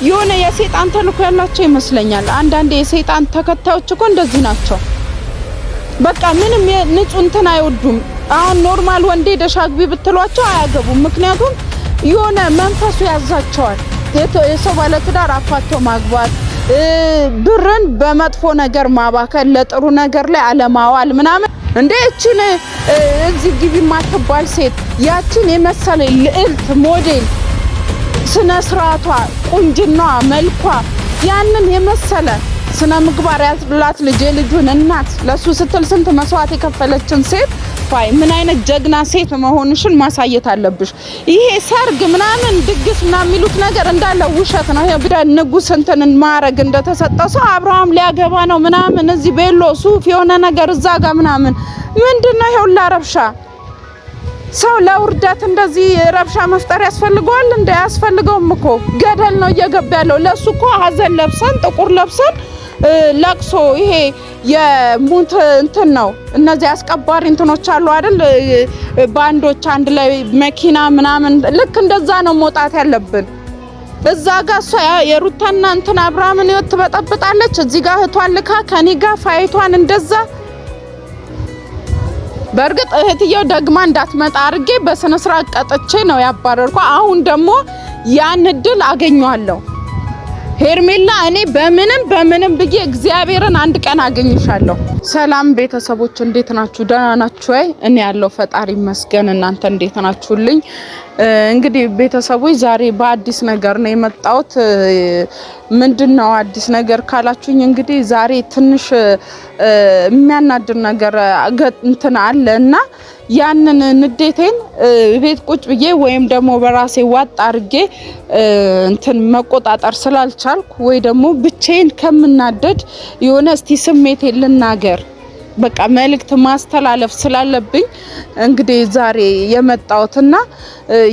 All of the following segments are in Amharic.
የሆነ የሰይጣን ተልኮ ያላቸው ይመስለኛል። አንዳንዴ የሰይጣን ተከታዮች እኮ እንደዚህ ናቸው። በቃ ምንም ንጹህ እንትን አይወዱም። አሁን ኖርማል ወንዴ ደሻግቢ ብትሏቸው አያገቡም። ምክንያቱም የሆነ መንፈሱ ያዛቸዋል። የሰው ባለትዳር አፋቶ ማግባት፣ ብርን በመጥፎ ነገር ማባከል፣ ለጥሩ ነገር ላይ አለማዋል ምናምን። እንዴ እቺን እዚህ ግቢ ማትባል ሴት ያቺን የመሰለ ልዕልት ሞዴል ስነ ስርዓቷ፣ ቁንጅናዋ፣ መልኳ ያንን የመሰለ ስነ ምግባር ያላት ልጅ የልጁን እናት ለሱ ስትል ስንት መስዋዕት የከፈለችን ሴት ፋይ ምን አይነት ጀግና ሴት መሆንሽን ማሳየት አለብሽ። ይሄ ሰርግ ምናምን ድግስ ምናምን የሚሉት ነገር እንዳለ ውሸት ነው። ይሄ ብዳ ንጉስ እንትን ማረግ እንደተሰጠ ሰው አብርሃም ሊያገባ ነው ምናምን እዚህ ቤሎ ሱፍ የሆነ ነገር እዛ ጋር ምናምን ምንድነው ይሄ ሁላ ረብሻ? ሰው ለውርደት እንደዚህ ረብሻ መፍጠር ያስፈልገዋል? እንደ ያስፈልገውም እኮ ገደል ነው እየገባ ያለው። ለሱ እኮ ሀዘን ለብሰን ጥቁር ለብሰን ለቅሶ ይሄ የሙት እንትን ነው። እነዚህ አስቀባሪ እንትኖች አሉ አይደል? ባንዶች አንድ ላይ መኪና ምናምን ልክ እንደዛ ነው መውጣት ያለብን። እዛ ጋር እሷ የሩታና እንትን አብርሃምን ህይወት ትበጠብጣለች። እዚህ ጋር እህቷን ልካ ከኔ ጋር ፋይቷን እንደዛ። በርግጥ እህትየው ደግማ እንዳትመጣ አርጌ በስነ ስርዓት ቀጥቼ ነው ያባረርኩ። አሁን ደግሞ ያን እድል አገኘዋለሁ። ሄርሜላ እኔ በምንም ብዬ እግዚአብሔርን አንድ ቀን አገኝሻለሁ። ሰላም ቤተሰቦች እንዴት ናችሁ? ደህና ናችሁ ወይ? እኔ ያለው ፈጣሪ ይመስገን። እናንተ እንዴት ናችሁልኝ? እንግዲህ ቤተሰቦች ዛሬ በአዲስ ነገር ነው የመጣሁት። ምንድነው አዲስ ነገር ካላችሁኝ እንግዲህ ዛሬ ትንሽ የሚያናድር ነገር እንትን አለና ያንን ንዴቴን ቤት ቁጭ ብዬ ወይም ደግሞ በራሴ ዋጥ አርጌ እንትን መቆጣጠር ስላልቻልኩ ወይ ደግሞ ብቻዬን ከምናደድ የሆነ እስቲ ስሜቴን ልናገር በቃ መልእክት ማስተላለፍ ስላለብኝ እንግዲህ ዛሬ የመጣሁትና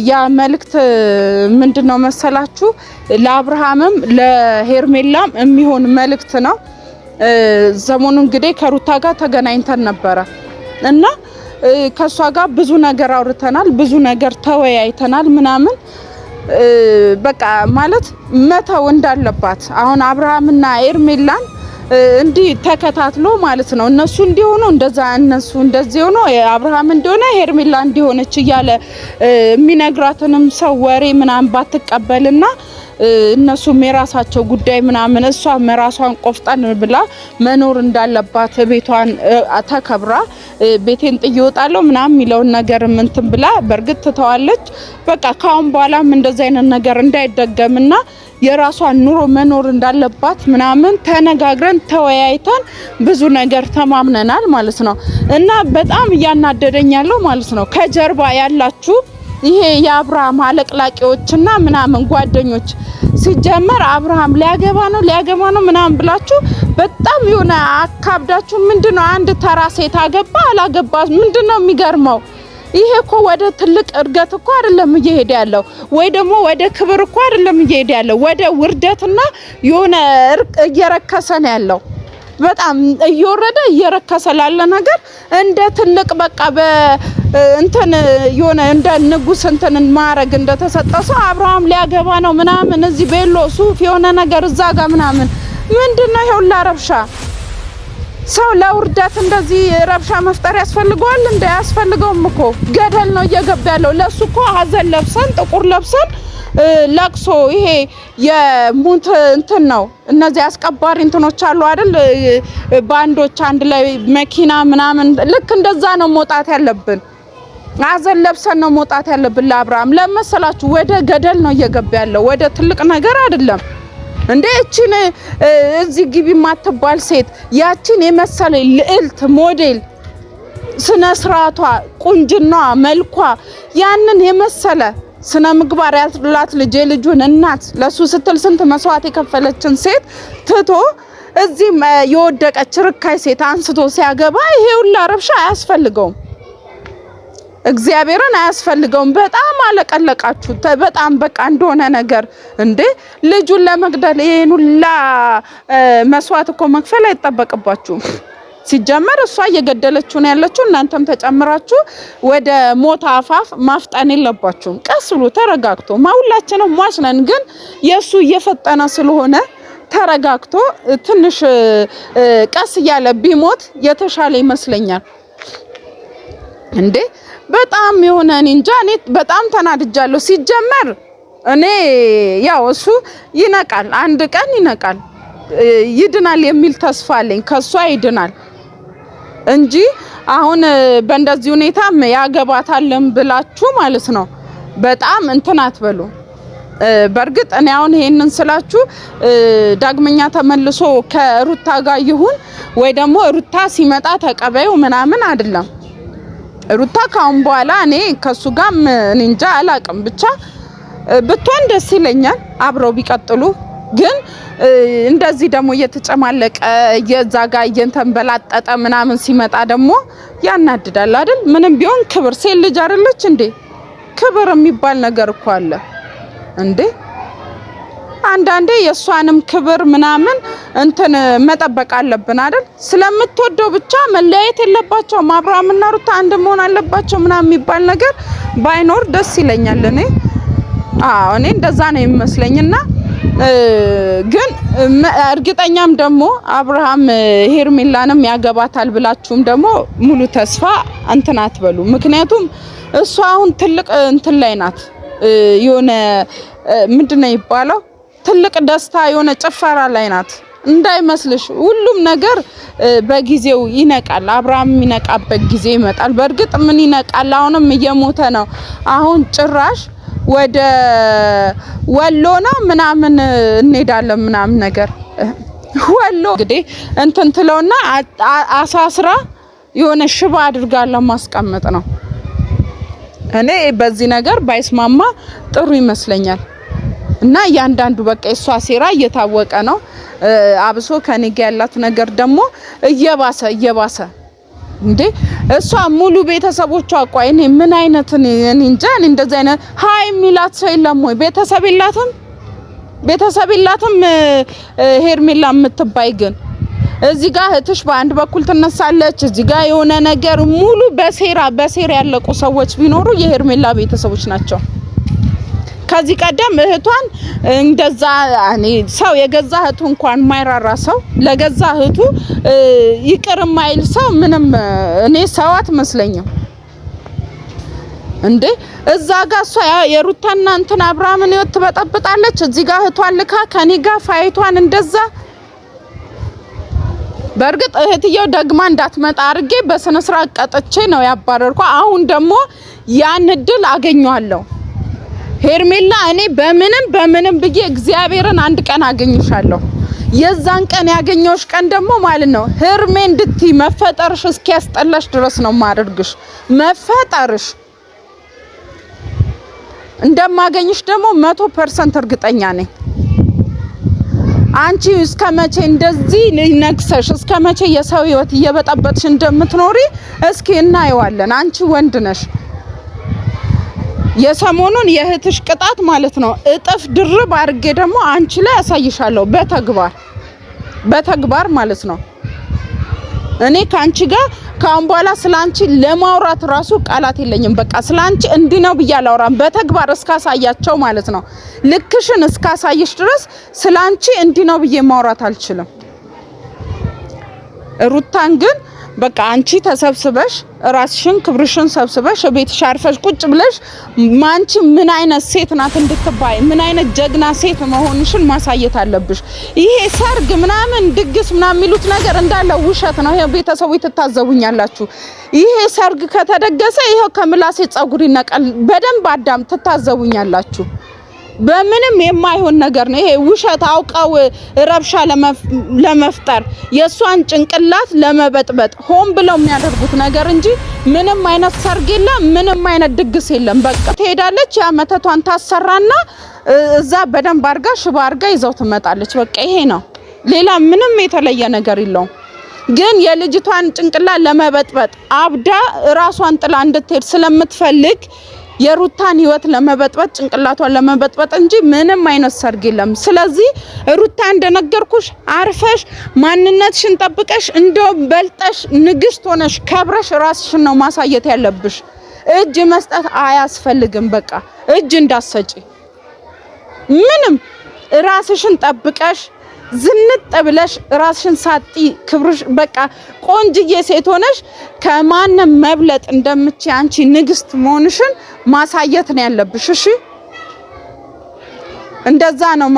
ያ መልእክት ምንድነው መሰላችሁ? ለአብርሃምም ለሄርሜላም የሚሆን መልእክት ነው። ዘመኑ እንግዲህ ከሩታ ጋር ተገናኝተን ነበረ እና ከሷ ጋር ብዙ ነገር አውርተናል፣ ብዙ ነገር ተወያይተናል ምናምን በቃ ማለት መተው እንዳለባት አሁን አብርሃምና ሄርሜላን እንዲህ ተከታትሎ ማለት ነው እነሱ እንዲሆኑ እንደዛ እነሱ እንደዚህ ሆኖ አብርሃም እንደሆነ ሄርሜላ እንዲሆነች እያለ የሚነግራትንም ሰው ወሬ ምናምን ባትቀበልና እነሱ የራሳቸው ጉዳይ ምናምን እሷ መራሷን ቆፍጣን ብላ መኖር እንዳለባት ቤቷን ተከብራ ቤቴን ጥዬ እወጣለሁ ምናምን የሚለውን ነገር እንትን ብላ በርግጥ ተዋለች። በቃ ካሁን በኋላም እንደዚህ አይነት ነገር እንዳይደገምና የራሷን ኑሮ መኖር እንዳለባት ምናምን ተነጋግረን ተወያይተን ብዙ ነገር ተማምነናል ማለት ነው። እና በጣም እያናደደኝ ያለው ማለት ነው ከጀርባ ያላችሁ ይሄ የአብርሃም አለቅላቂዎችና ምናምን ጓደኞች ሲጀመር አብርሃም ሊያገባ ነው ምናምን ብላችሁ በጣም የሆነ አካብዳችሁ ምንድነው አንድ ተራ ሴት አገባ አላገባ ምንድነው የሚገርመው? ይሄ እኮ ወደ ትልቅ እርገት እኮ አይደለም እየሄደ ያለው፣ ወይ ደግሞ ወደ ክብር እኮ አይደለም እየሄደ ያለው፣ ወደ ውርደትና የሆነ እርቅ እየረከሰ ነው ያለው። በጣም እየረከሰ ላለ ነገር እንደ ትልቅ በቃ እንትን የሆነ እንደ ንጉስ እንትን ማረግ እንደተሰጠ ሰው አብርሃም ሊያገባ ነው ምናምን እዚህ ቤሎ ሱፍ የሆነ ነገር እዛ ጋር ምናምን ምንድነው ይሄ ሁላ ረብሻ? ሰው ለውርደት እንደዚህ ረብሻ መፍጠር ያስፈልገዋል? እንደ ያስፈልገውም እኮ ገደል ነው እየገባ ያለው። ለሱ እኮ ሀዘን ለብሰን ጥቁር ለብሰን ለቅሶ ይሄ የሙት እንትን ነው። እነዚህ አስቀባሪ እንትኖች አሉ አይደል? ባንዶች አንድ ላይ መኪና ምናምን ልክ እንደዛ ነው መውጣት ያለብን። ሀዘን ለብሰን ነው መውጣት ያለብን። ለአብርሃም ለመሰላችሁ ወደ ገደል ነው እየገባ ያለው፣ ወደ ትልቅ ነገር አይደለም። እንዴ እቺን እዚህ ግቢ ማትባል ሴት ያቺን የመሰለ ልዕልት ሞዴል ስነ ስርዓቷ፣ ቁንጅናዋ፣ መልኳ ያንን የመሰለ ስነ ምግባር ያላት ልጅ የልጁን እናት ለሱ ስትል ስንት መስዋዕት የከፈለችን ሴት ትቶ እዚህ የወደቀች ርካይ ሴት አንስቶ ሲያገባ ይሄ ሁላ ረብሻ አያስፈልገውም። እግዚአብሔርን አያስፈልገውም። በጣም አለቀለቃችሁ። በጣም በቃ እንደሆነ ነገር እንዴ ልጁን ለመግደል ይሄን ሁላ መስዋዕት እኮ መክፈል አይጠበቅባችሁም። ሲጀመር እሷ እየገደለችው ነው ያለችው። እናንተም ተጨምራችሁ ወደ ሞት አፋፍ ማፍጠን የለባችሁም። ቀስ ብሎ ተረጋግቶ ሁላችንም ሟች ነን፣ ግን የሱ እየፈጠነ ስለሆነ ተረጋግቶ ትንሽ ቀስ እያለ ቢሞት የተሻለ ይመስለኛል። እንዴ በጣም የሆነ እንጃ እኔ በጣም ተናድጃለሁ። ሲጀመር እኔ ያው እሱ ይነቃል፣ አንድ ቀን ይነቃል፣ ይድናል የሚል ተስፋ አለኝ። ከሷ ይድናል እንጂ አሁን በእንደዚህ ሁኔታ ያገባታልን ብላችሁ ማለት ነው በጣም እንትን አትበሉ። በርግጥ እኔ አሁን ይሄንን ስላችሁ ዳግመኛ ተመልሶ ከሩታ ጋር ይሁን ወይ ደግሞ ሩታ ሲመጣ ተቀበዩ ምናምን አይደለም። ሩታ ካሁን በኋላ እኔ ከሱ ጋር እንጃ አላቅም፣ ብቻ ብትሆን ደስ ይለኛል አብረው ቢቀጥሉ። ግን እንደዚህ ደግሞ እየተጨማለቀ የዛጋ እየተንበላጠጠ ምናምን ሲመጣ ደግሞ ያናድዳል አይደል? ምንም ቢሆን ክብር ሴት ልጅ አይደለች እንዴ? ክብር የሚባል ነገር እኮ አለ እንዴ? አንዳንዴ የሷንም ክብር ምናምን እንትን መጠበቅ አለብን አይደል? ስለምትወደው ብቻ መለያየት የለባቸውም። አብርሃምና ሩታ አንድ መሆን አለባቸው ምናምን የሚባል ነገር ባይኖር ደስ ይለኛል። እኔ እንደዛ ነው የሚመስለኝና ግን እርግጠኛም ደግሞ አብርሃም ሄርሜላንም ያገባታል ብላችሁም ደግሞ ሙሉ ተስፋ እንትን አትበሉ። ምክንያቱም እሷ አሁን ትልቅ እንትን ላይ ናት። የሆነ ምንድነው ይባለው ትልቅ ደስታ የሆነ ጭፈራ ላይ ናት እንዳይመስልሽ። ሁሉም ነገር በጊዜው ይነቃል። አብርሃም የሚነቃበት ጊዜ ይመጣል። በእርግጥ ምን ይነቃል? አሁንም እየሞተ ነው። አሁን ጭራሽ ወደ ወሎ ነው ምናምን እንሄዳለን ምናምን ነገር ወሎ እንግዲህ እንትን ትለውና አሳስራ የሆነ ሽባ አድርጋ ለማስቀመጥ ነው። እኔ በዚህ ነገር ባይስማማ ጥሩ ይመስለኛል። እና ያንዳንዱ በቃ እሷ ሴራ እየታወቀ ነው። አብሶ ከኔ ጋር ያላት ነገር ደግሞ እየባሰ እንዴ እሷ ሙሉ ቤተሰቦቿ አቋይ እኔ ምን አይነት እኔ እንጃ እኔ እንደዛ አይነት ሃይ የሚላት ሰው የለም ወይ? ቤተሰብ የላትም ሄርሜላ የምትባይ ግን እዚህ ጋር እህትሽ በአንድ በኩል ትነሳለች። እዚህ ጋር የሆነ ነገር ሙሉ በሴራ ያለቁ ሰዎች ቢኖሩ የሄርሜላ ቤተሰቦች ናቸው። ከዚህ ቀደም እህቷን እንደዛ እኔ ሰው የገዛ እህቱ እንኳን ማይራራ ሰው ለገዛ እህቱ ይቅር ማይል ሰው ምንም እኔ ሰው አትመስለኝም እንዴ። እዛ ጋር እሷ የሩታና እንትን አብርሃምን ህይወት ትበጠብጣለች። እዚህ ጋር እህቷን ልካ ከኔ ጋር ፋይቷን እንደዛ። በእርግጥ እህትየው ደግማ እንዳትመጣ አርጌ በስነ ስርዓት ቀጥቼ ነው ያባረርኳ። አሁን ደግሞ ያን እድል አገኘዋለሁ። ሄርሜላ እኔ በምንም ብዬ እግዚአብሔርን አንድ ቀን አገኝሻለሁ። የዛን ቀን ያገኘውሽ ቀን ደግሞ ማለት ነው ህርሜ እንድትይ መፈጠርሽ እስኪያስጠላሽ ድረስ ነው ማድርግሽ። መፈጠርሽ እንደማገኝሽ ደግሞ 100% እርግጠኛ ነኝ። አንቺ እስከመቼ እንደዚህ ነግሰሽ እስከመቼ የሰው ህይወት እየበጠበጥሽ እንደምትኖሪ እስኪ እናየዋለን። አንቺ ወንድ ነሽ። የሰሞኑን የእህትሽ ቅጣት ማለት ነው እጥፍ ድርብ አድርጌ ደግሞ አንቺ ላይ ያሳይሻለሁ በተግባር ማለት ነው። እኔ ካንቺ ጋር ካሁን በኋላ ስላንቺ ለማውራት ራሱ ቃላት የለኝም። በቃ ስላንቺ እንዲህ ነው ብዬ አላወራም። በተግባር እስካሳያቸው ማለት ነው ልክሽን እስካሳይሽ ድረስ ስላንቺ እንዲህ ነው ብዬ ማውራት አልችልም። ሩታን ግን በቃ አንቺ ተሰብስበሽ ራስሽን ክብርሽን ሰብስበሽ ቤትሽ አርፈሽ ቁጭ ብለሽ ማንቺ ምን አይነት ሴት ናት እንድትባይ ምን አይነት ጀግና ሴት መሆንሽን ማሳየት አለብሽ። ይሄ ሰርግ ምናምን ድግስ ምናምን የሚሉት ነገር እንዳለ ውሸት ነው። ይሄ ቤተሰቦች ትታዘቡኛላችሁ። ይሄ ሰርግ ከተደገሰ ይሄው ከምላሴ ጸጉር ይነቀል። በደንብ አዳም ትታዘቡኛላችሁ። በምንም የማይሆን ነገር ነው ይሄ ውሸት። አውቀው ረብሻ ለመፍጠር የሷን ጭንቅላት ለመበጥበጥ ሆን ብለው የሚያደርጉት ነገር እንጂ ምንም አይነት ሰርግ የለም፣ ምንም አይነት ድግስ የለም። በቃ ትሄዳለች፣ ያ መተቷን ታሰራና እዛ በደንብ አርጋ ሽባ አርጋ ይዘው ትመጣለች። በቃ ይሄ ነው። ሌላ ምንም የተለየ ነገር የለውም። ግን የልጅቷን ጭንቅላት ለመበጥበጥ አብዳ ራሷን ጥላ እንድትሄድ ስለምትፈልግ የሩታን ህይወት ለመበጥበጥ ጭንቅላቷን ለመበጥበጥ እንጂ ምንም አይነት ሰርግ የለም። ስለዚህ ሩታ እንደነገርኩሽ አርፈሽ ማንነትሽን ጠብቀሽ እንደው በልጠሽ ንግስት ሆነሽ ከብረሽ ራስሽን ነው ማሳየት ያለብሽ። እጅ መስጠት አያስፈልግም። በቃ እጅ እንዳሰጪ ምንም ራስሽን ጠብቀሽ ዝንጥ ብለሽ ራስሽን ሳጢ ክብርሽ በቃ ቆንጅዬ ሴት ሆነሽ ከማንም መብለጥ እንደምትይ አንቺ ንግስት መሆንሽን ማሳየት ነው ያለብሽ። እሺ እንደዛ ነው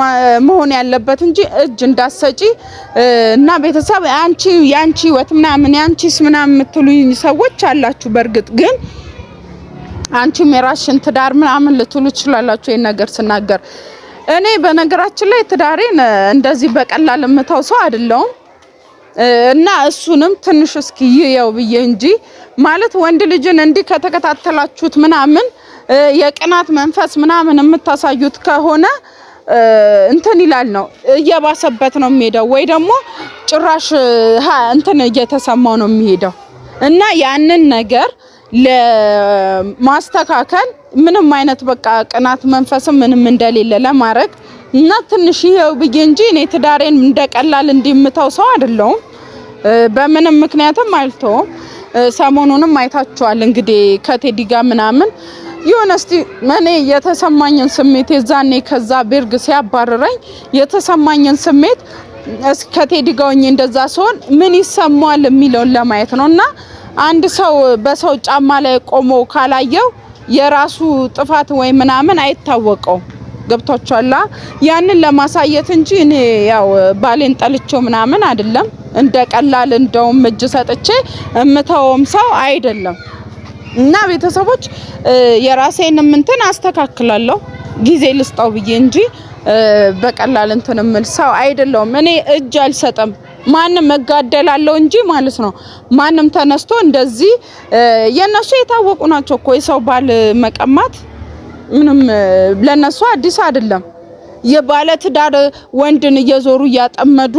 መሆን ያለበት እንጂ እጅ እንዳሰጪ እና ቤተሰብ ያንቺ ወት ምናምን ያንቺስ ምናምን የምትሉኝ ሰዎች አላችሁ። በርግጥ ግን አንቺም የራስሽን ትዳር ምናምን ልትሉ ይችላላችሁ ይሄን ነገር ስናገር። እኔ በነገራችን ላይ ትዳሬን እንደዚህ በቀላል የምታው ሰው አይደለሁም እና እሱንም ትንሽ እስኪ ይየው ብዬ እንጂ ማለት ወንድ ልጅን እንዲህ ከተከታተላችሁት ምናምን የቅናት መንፈስ ምናምን የምታሳዩት ከሆነ እንትን ይላል ነው እየባሰበት ነው የሚሄደው፣ ወይ ደግሞ ጭራሽ እንትን እየተሰማው ነው የሚሄደው እና ያንን ነገር ለማስተካከል ምንም አይነት በቃ ቅናት መንፈስም ምንም እንደሌለ ለማድረግ እና ትንሽ ይሄው ብዬ እንጂ እኔ ትዳሬን እንደቀላል እንዲምታው ሰው አይደለሁም። በምንም ምክንያትም አልተውም። ሰሞኑንም አይታችኋል እንግዲህ ከቴዲ ጋር ምናምን የሆነ እስቲ እኔ የተሰማኝን ስሜት የዛኔ ከዛ ቤርግ ሲያባረረኝ የተሰማኝን ስሜት ከቴዲ ጋር ሆኜ እንደዛ ሲሆን ምን ይሰማዋል የሚለውን ለማየት ነውና አንድ ሰው በሰው ጫማ ላይ ቆሞ ካላየው የራሱ ጥፋት ወይ ምናምን አይታወቀው። ገብቷችኋል? ያንን ለማሳየት እንጂ እኔ ያው ባሌን ጠልቼው ምናምን አይደለም። እንደቀላል እንደውም እጅ ሰጥቼ እምተውም ሰው አይደለም። እና ቤተሰቦች የራሴን እንትን አስተካክላለሁ ጊዜ ልስጣው ብዬ እንጂ በቀላል እንትን ምል ሰው አይደለም። እኔ እጅ አልሰጥም። ማንም መጋደላለው እንጂ ማለት ነው። ማንም ተነስቶ እንደዚህ የነሱ የታወቁ ናቸው እኮ የሰው ባል መቀማት ምንም ለነሱ አዲስ አይደለም። የባለ ትዳር ወንድን እየዞሩ ያጠመዱ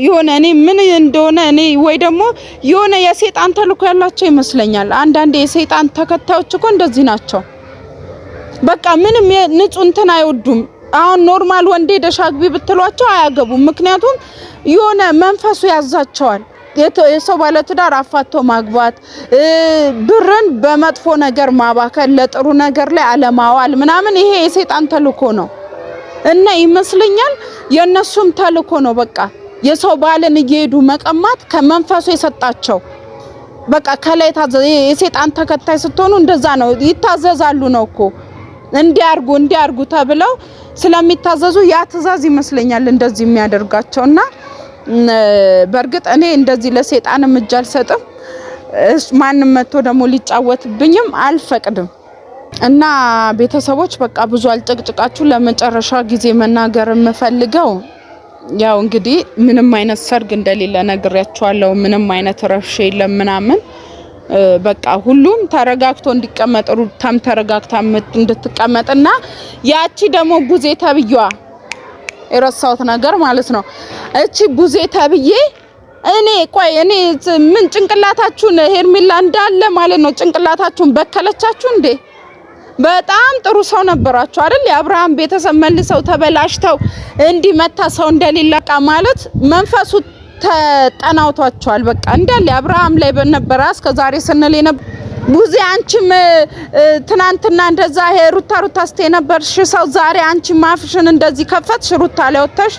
የሆነ እኔ ምን እንደሆነ እኔ ወይ ደግሞ የሆነ የሰይጣን ተልኮ ያላቸው ይመስለኛል። አንዳንዴ የሰይጣን ተከታዮች እኮ እንደዚህ ናቸው። በቃ ምንም ንጹህ እንትን አይወዱም። አሁን ኖርማል ወንዴ ደሻግቢ ብትሏቸው አያገቡም። ምክንያቱም የሆነ መንፈሱ ያዛቸዋል። የሰው ባለ ትዳር አፋቶ ማግባት፣ ብርን በመጥፎ ነገር ማባከል፣ ለጥሩ ነገር ላይ አለማዋል ምናምን ይሄ የሰይጣን ተልኮ ነው እና ይመስለኛል የነሱም ተልኮ ነው። በቃ የሰው ባልን እየሄዱ መቀማት ከመንፈሱ የሰጣቸው በቃ ከላይ ታዘዘ። የሰይጣን ተከታይ ስትሆኑ እንደዛ ነው ይታዘዛሉ ነው እኮ እንዲያርጉ ተብለው ስለሚታዘዙ ያ ትእዛዝ ይመስለኛል እንደዚህ የሚያደርጋቸውና በርግጥ እኔ እንደዚህ ለሰይጣንም እጅ አልሰጥም። ማንም መጥቶ ደግሞ ሊጫወትብኝም አልፈቅድም። እና ቤተሰቦች በቃ ብዙ አልጨቅጭቃችሁ ለመጨረሻ ጊዜ መናገር የምፈልገው ያው እንግዲህ ምንም አይነት ሰርግ እንደሌለ ነግሬያችኋለሁ። ምንም አይነት ረፍሽ የለም ምናምን በቃ ሁሉም ተረጋግቶ እንዲቀመጥ ሩታም ተረጋግታ እንድትቀመጥና ያቺ ደግሞ ቡዜ ተብዬዋ የረሳሁት ነገር ማለት ነው። እቺ ቡዜ ተብዬ እኔ ምን ጭንቅላታችሁን ሄርሜላ እንዳለ ማለት ነው ጭንቅላታችሁን በከለቻችሁ እንዴ? በጣም ጥሩ ሰው ነበራችሁ አይደል? የአብርሃም ቤተሰብ መልሰው ተበላሽተው እንዲመታ ሰው እንደሌላ ማለት መንፈሱ ተጠናውቷቸዋል። በቃ እንዳለ አብርሃም ላይ በነበረ እስከዛሬ ስንል የነበረ ቡዜ አንቺም ትናንትና እንደዛ ሩታ ስቴ ነበርሽ ሰው ዛሬ አንቺ ማፍሽን እንደዚህ ከፈትሽ ሩታ ላይ ወጥተሽ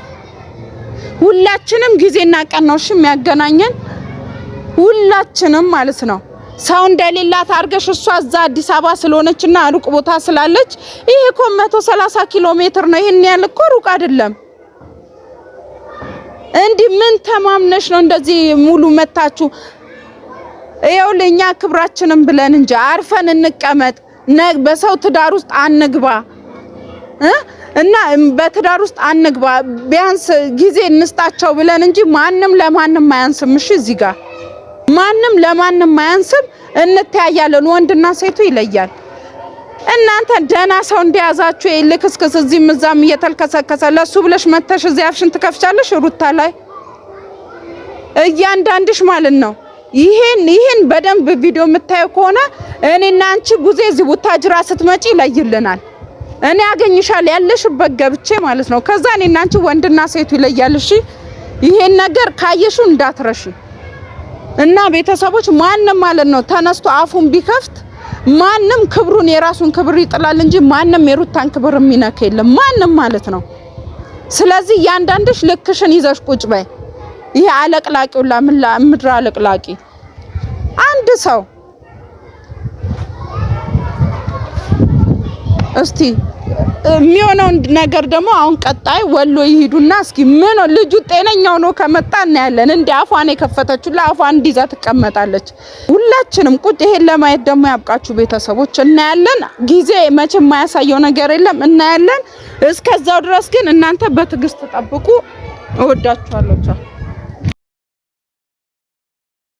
ሁላችንም ጊዜና ቀን ነው የሚያገናኘን ሁላችንም ማለት ነው። ሰው እንደሌላት አርገሽ እሷ እዛ አዲስ አበባ ስለሆነችና ሩቅ ቦታ ስላለች ይሄ እኮ 130 ኪሎ ሜትር ነው። ይሄን ያህል እኮ ሩቅ አይደለም። እንዲ ምን ተማምነሽ ነው እንደዚህ ሙሉ መታችሁ? ይሄው ለኛ ክብራችንን ብለን እንጂ አርፈን እንቀመጥ። በሰው ትዳር ውስጥ አንግባ እና በትዳር ውስጥ አንግባ። ቢያንስ ጊዜ እንስጣቸው ብለን እንጂ ማንም ለማንም አያንስም። እሺ እዚህ ጋር ማንም ለማንም አያንስም። እንተያያለን። ወንድና ሴቱ ይለያል። እናንተ ደና ሰው እንዲያዛችሁ ይልክስክስ እዚህም እዛም እየተልከሰከሰ ለሱ ብለሽ መተሽ እዚህ አፍሽን ትከፍቻለሽ ሩታ ላይ እያንዳንድሽ ማለት ነው። ይሄን በደንብ ቪዲዮ የምታዩ ከሆነ እኔና አንቺ ጉዜ እዚህ ቡታጅራ ስትመጪ ይለይልናል። እኔ አገኝሻለሁ ያለሽበት ገብቼ ማለት ነው። ከዛ እኔና አንቺ ወንድና ሴቱ ይለያል። እሺ ይሄን ነገር ካየሹ እንዳትረሺ እና ቤተሰቦች ማንንም ማለት ነው ተነስቶ አፉን ቢከፍት ማንንም ክብሩን የራሱን ክብር ይጥላል እንጂ ማንንም የሩታን ክብር የሚነካ የለም ማንንም ማለት ነው። ስለዚህ ያንዳንድሽ ልክሽን ይዘሽ ቁጭ በይ። ይሄ አለቅላቂው ምድር አለቅላቂ አንድ ሰው እስቲ የሚሆነው ነገር ደግሞ አሁን ቀጣይ ወሎ ይሄዱና እስኪ ምን ልጁ ጤነኛው ነው ከመጣ እናያለን። እንደ አፏን የከፈተችው ለአፏን እንዲዛ ትቀመጣለች። ሁላችንም ቁጭ ይሄን ለማየት ደግሞ ያብቃችሁ ቤተሰቦች። እናያለን። ጊዜ መቼም የማያሳየው ነገር የለም። እናያለን። እስከዛው ድረስ ግን እናንተ በትዕግስት ተጠብቁ። እወዳችኋለሁ።